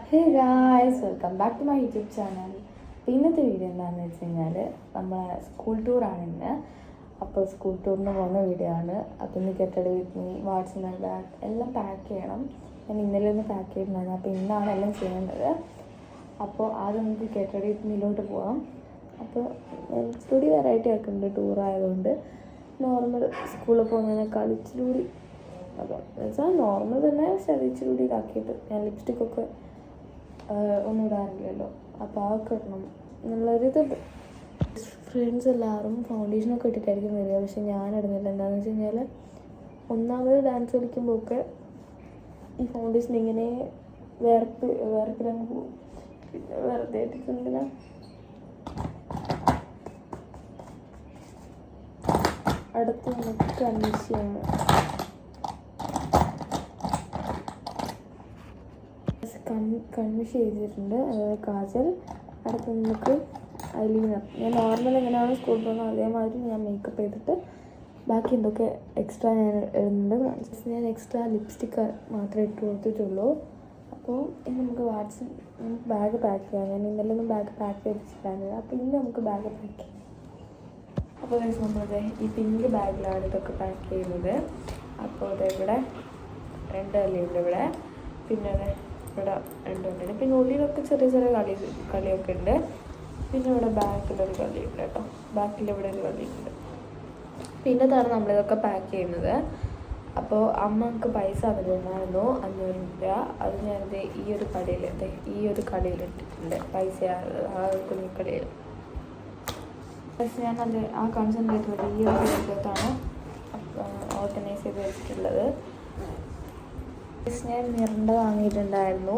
Hey guys, welcome back to my YouTube channel. ഇന്നത്തെ video എന്താണെന്ന് വെച്ച് കഴിഞ്ഞാൽ നമ്മളെ സ്കൂൾ ടൂറാണ് ഇന്ന്. അപ്പോൾ സ്കൂൾ ടൂറിന് പോകുന്ന വീഡിയോ ആണ്. അപ്പോൾ ഇന്ന് get ready with me, what's my bag എല്ലാം പാക്ക് ചെയ്യണം. ഞാൻ ഇന്നലെ ഒന്ന് പാക്ക് ചെയ്തിട്ടുണ്ടായിരുന്നു. അപ്പോൾ ഇന്നാണ് എല്ലാം ചെയ്യേണ്ടത്. അപ്പോൾ ആദ്യം നമുക്ക് കെട്ടടി വിത്ത് മീയിലോട്ട് പോകാം. അപ്പോൾ ഇച്ചിരി വെറൈറ്റി ആക്കുന്നുണ്ട് ടൂറായതുകൊണ്ട്. നോർമൽ സ്കൂളിൽ പോകുന്നതിനേക്കാൾ ഇച്ചിരി കൂടി അപ്പോൾ എന്നുവെച്ചാൽ നോർമൽ തന്നെ ഇച്ചിരി കൂടി ഇതാക്കിയിട്ട് ഞാൻ ലിപ്സ്റ്റിക്കൊക്കെ ഒന്നും ഇടാറില്ലല്ലോ, അപ്പോൾ അതൊക്കെ ഇടണം എന്നുള്ളൊരിതുണ്ട്. ഫ്രണ്ട്സ് എല്ലാവരും ഫൗണ്ടേഷനൊക്കെ ഇട്ടിട്ടായിരിക്കും വരിക, പക്ഷെ ഞാൻ ഇടുന്നില്ല. എന്താണെന്ന് വെച്ച് കഴിഞ്ഞാൽ ഒന്നാമത് ഡാൻസ് കളിക്കുമ്പോഴൊക്കെ ഈ ഫൗണ്ടേഷൻ ഇങ്ങനെ വേർപ്പിലങ്ങ് പോകും. പിന്നെ വെറുതെ ഇട്ടിട്ടുണ്ടെങ്കിൽ അടുത്ത് നമുക്ക് കൺവിഷയാണ്. കൺവിഷ് ചെയ്തിട്ടുണ്ട്, അതായത് കാജൽ. അടുത്ത് നമുക്ക് ഐലൈനർ. ഞാൻ നോർമൽ എങ്ങനെയാണ് സ്കൂളിൽ പോകുന്നത് അതേമാതിരി ഞാൻ മേക്കപ്പ് ചെയ്തിട്ട് ബാക്കി എന്തൊക്കെ എക്സ്ട്രാ ഞാൻ ഇടുന്നുണ്ട്. ഞാൻ എക്സ്ട്രാ ലിപ്സ്റ്റിക്ക് മാത്രമേ ഇട്ട് കൊടുത്തിട്ടുള്ളൂ. അപ്പോൾ ഇനി നമുക്ക് ബാഗ് പാക്ക് ചെയ്യാം. ഞാൻ ഇന്നലെ ഒന്നും ബാഗ് പാക്ക് ചെയ്തിട്ടുണ്ടായിരുന്നില്ല, അപ്പോൾ ഇന്ന് നമുക്ക് ബാഗ് പാക്ക് ചെയ്യാം. അപ്പോൾ നമ്മളത് ഈ പിങ്ക് ബാഗിലാണ് ഇതൊക്കെ പാക്ക് ചെയ്യുന്നത്. അപ്പോൾ ഇവിടെ 2 കല്ലുണ്ട്, ഇവിടെ പിന്നെ ഇവിടെ 2 ഉണ്ട്. പിന്നെ ഉള്ളിലൊക്കെ ചെറിയ ചെറിയ കളിയൊക്കെ ഉണ്ട്. പിന്നെ ഇവിടെ ബാക്കിലൊരു കളിയുണ്ട് കേട്ടോ, ബാക്കിലിവിടെ ഒരു കളിയുണ്ട്. പിന്നെ ഇതാണ് നമ്മളിതൊക്കെ പാക്ക് ചെയ്യുന്നത്. അപ്പോൾ അമ്മ നമുക്ക് പൈസ തന്നിട്ടുണ്ടായിരുന്നു 500 രൂപ. അത് ഞാനിത് ഈ ഒരു കളിയിൽ ഇട്ടിട്ടുണ്ട് പൈസ, ആ കുഞ്ഞിക്കളിയിൽ. പക്ഷെ ഞാനത് ആ കൺസെൻട്രേറ്റ് ഈ ഒരു സ്ഥലത്താണ് ഓർഗനൈസ് ചെയ്ത് വെച്ചിട്ടുള്ളത്. ഞാൻ മിറണ്ട വാങ്ങിയിട്ടുണ്ടായിരുന്നു.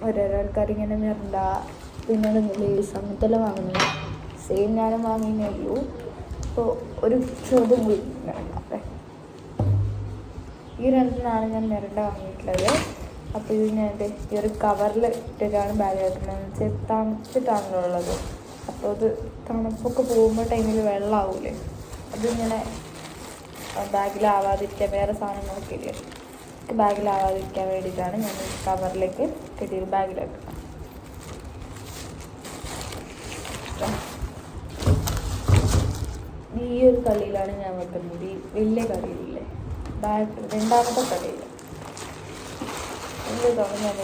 ഓരോരോ ആൾക്കാർ ഇങ്ങനെ മിറണ്ട, പിന്നെ ലേസ് അങ്ങനത്തെല്ലാം വാങ്ങുന്നത്. സെയിം ഞാനും വാങ്ങിയേ ഉള്ളൂ. അപ്പോൾ ഒരു ചെറുതും കൂടി മിറണ്ട, ഈ 2 ഞാൻ മിറണ്ട വാങ്ങിയിട്ടുള്ളത്. അപ്പോൾ ഇത് ഞാൻ ഈ ഒരു കവറിൽ ഇട്ടിട്ടാണ് ബാഗ് ആക്കുന്നത്. വെച്ചാൽ തണുത്തിട്ടാണല്ലോ ഉള്ളത്. അപ്പോൾ അത് തണുപ്പൊക്കെ പോകുമ്പോൾ ടൈമിൽ വെള്ളമാവൂലേ, അതിങ്ങനെ ബാഗിലാവാതിരിക്കാൻ വേറെ സാധനം നോക്കിയില്ലേ, ബാഗിലാവാതിരിക്കാൻ വേണ്ടിയിട്ടാണ് ഞാൻ കവറിലേക്ക് കെട്ടിയത്, ബാഗിലേക്ക്. ഈ ഒരു കളിയിലാണ് ഞാൻ വെക്കുന്നത്, ഈ വലിയ കളിയില്ലേ, ബാഗ് 2ാമത്തെ കളിയിൽ. വലിയ തവണ ഞാൻ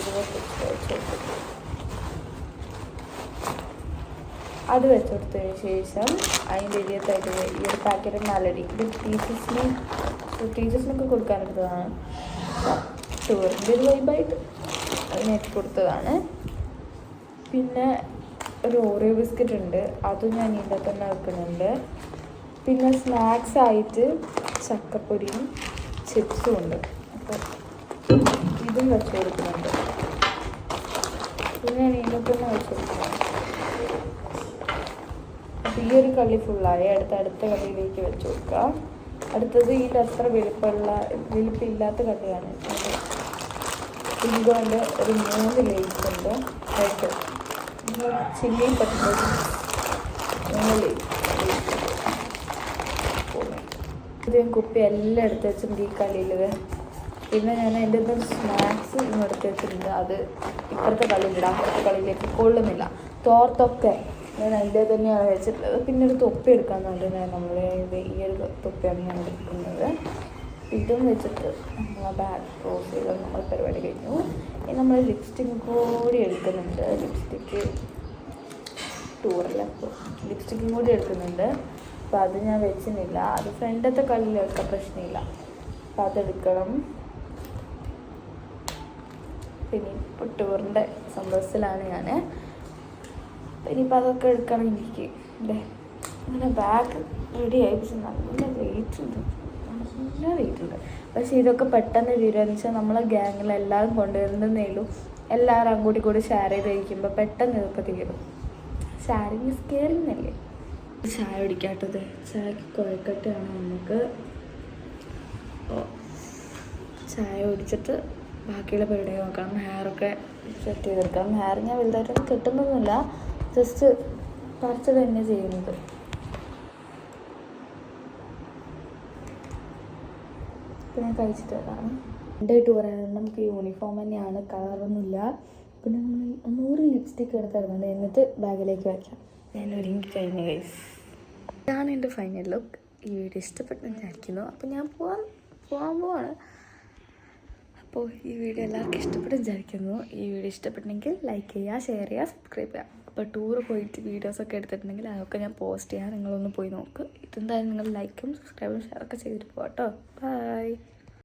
അത് വെച്ചുകൊടുത്തതിന് ശേഷം അതിൻ്റെ എരിയത്തായിട്ട് ഈ ഒരു പാക്കറ്റ് 4 അടി. ഇത് ടീച്ചേഴ്സിനൊക്കെ കൊടുക്കാനെടുത്തതാണ്. ടൂറിൻ്റെ ഒരു വൈബായിട്ട് അതിനേറ്റ് കൊടുത്തതാണ്. പിന്നെ ഒരു ഓറിയോ ബിസ്ക്കറ്റ് ഉണ്ട്, അതും ഞാൻ ഇതിൻ്റെ തന്നെ വെക്കുന്നുണ്ട്. പിന്നെ സ്നാക്സ് ആയിട്ട് ചക്കപ്പൊരിയും ചിപ്സും ഉണ്ട്, അപ്പോൾ ഇതും വെച്ച് കൊടുക്കുന്നുണ്ട്. പിന്നെ ഞാൻ ഇതിൻ്റെ തന്നെ വെച്ച് കൊടുക്കുന്നുണ്ട്. അപ്പോൾ ഈ ഒരു കളി ഫുള്ളായി. അടുത്ത കളിയിലേക്ക് വെച്ച് കൊടുക്കുക. അടുത്തത് ഇതിൻ്റെ അത്ര വലിപ്പില്ലാത്ത കളിയാണ്. ഇതുകൊണ്ട് ഒരു 3 ലേസ് ഉണ്ട്, റെഡ് ചില്ലിയും പറ്റുന്നത് 3 ലേസ്. ഇത് ഞാൻ കുപ്പി എല്ലാം എടുത്ത് വെച്ചിട്ടുണ്ട് ഈ കളിയിൽ. പിന്നെ ഞാൻ എൻ്റെ സ്നാക്സ് എടുത്ത് വെച്ചിട്ടുണ്ട്. അത് ഇപ്പുറത്തെ കളിയിലിടാം, അപ്പുറത്തെ കളിയിലേക്ക് കൊള്ളുന്നില്ല. തോർത്തൊക്കെ ഞാൻ അതിൻ്റെ തന്നെയാണ് വെച്ചിട്ടുള്ളത്. പിന്നെ ഒരു തൊപ്പി എടുക്കാമെന്നുണ്ട്. ഈ ഒരു തൊപ്പിയാണ് ഞാൻ എടുക്കുന്നത്. ഇതും വെച്ചിട്ട് നമ്മൾ ബാഗ് ക്ലോസ് ചെയ്ത് നമ്മൾ പരിപാടി കഴിഞ്ഞു. ഇനി നമ്മൾ ലിപ്സ്റ്റിക്ക് കൂടി എടുക്കുന്നുണ്ട്. ലിപ്സ്റ്റിക്ക് ടൂറല്ല, അപ്പോൾ ലിപ്സ്റ്റിക്കും കൂടി എടുക്കുന്നുണ്ട്. അപ്പോൾ അത് ഞാൻ വെച്ചിട്ടില്ല, അത് ഫ്രണ്ടത്തെ കളിയിൽ വെക്കാൻ പ്രശ്നമില്ല. അപ്പോൾ അതെടുക്കണം. പിന്നെ ഇപ്പോൾ ടൂറിൻ്റെ സന്തോഷത്തിലാണ് ഞാൻ. ഇനിയിപ്പോൾ അതൊക്കെ എടുക്കണം എനിക്ക്. അങ്ങനെ ബാഗ് റെഡി ആയി, പക്ഷെ നല്ല വെയിറ്റ് ഉണ്ട്. പക്ഷെ ഇതൊക്കെ പെട്ടെന്ന് തീരുമെന്ന് വെച്ചാൽ നമ്മളെ ഗ്യാങ്ങിൽ എല്ലാവരും കൊണ്ടുവരുന്നതേ ഉള്ളൂ. എല്ലാവരും അങ്ങോട്ടും ഇങ്ങോട്ടും ഷെയർ ചെയ്ത് കഴിക്കുമ്പോൾ പെട്ടെന്ന് ഇതൊക്കെ തീരും. ഷെയറിങ് ഈസ് കെയറിങ് അല്ലേ. ചായ കുടിക്കാത്തത്, ചായക്ക് കുഴക്കട്ടാണ് നമുക്ക്. ചായ കുടിച്ചിട്ട് ബാക്കിയുള്ള പരിപാടി നോക്കാം. ഹെയറൊക്കെ സെറ്റ് ചെയ്തെടുക്കാം. ഹെയർ ഞാൻ വലുതായിട്ടൊന്നും കെട്ടുന്നൊന്നുമില്ല, ജസ്റ്റ് പറിച്ച് തന്നെ ചെയ്യുന്നത്. ഇപ്പം ഞാൻ കഴിച്ചിട്ട് വരാണ്. 2 ടൂർ ആയതുകൊണ്ട് നമുക്ക് യൂണിഫോം തന്നെയാണ്, കളറൊന്നുമില്ല. പിന്നെ നമ്മൾ ഒന്നുകൂടി ലിപ്സ്റ്റിക്ക് എടുത്തിരുന്നുണ്ട്, എന്നിട്ട് ബാഗിലേക്ക് വയ്ക്കാം. ഞാൻ ഒരുങ്ങി കഴിഞ്ഞു ഗൈസ്. ഇതാണ് എൻ്റെ ഫൈനൽ ലുക്ക്. ഈ വീഡിയോ ഇഷ്ടപ്പെട്ടെന്ന് വിചാരിക്കുന്നു. അപ്പോൾ ഞാൻ പോവാൻ പോവാണ്. അപ്പോൾ ഈ വീഡിയോ എല്ലാവർക്കും ഇഷ്ടപ്പെട്ടെന്ന് വിചാരിക്കുന്നു. ഈ വീഡിയോ ഇഷ്ടപ്പെട്ടെങ്കിൽ ലൈക്ക് ചെയ്യുക, ഷെയർ ചെയ്യുക, സബ്സ്ക്രൈബ് ചെയ്യുക. അപ്പോൾ ടൂർ പോയിട്ട് വീഡിയോസൊക്കെ എടുത്തിട്ടുണ്ടെങ്കിൽ അതൊക്കെ ഞാൻ പോസ്റ്റ് ചെയ്യാം. നിങ്ങളൊന്ന് പോയി നോക്ക്. ഇതെന്തായാലും നിങ്ങൾ ലൈക്കും സബ്സ്ക്രൈബും ഷെയറൊക്കെ ചെയ്തിട്ട് പോകാം കേട്ടോ. ബൈ.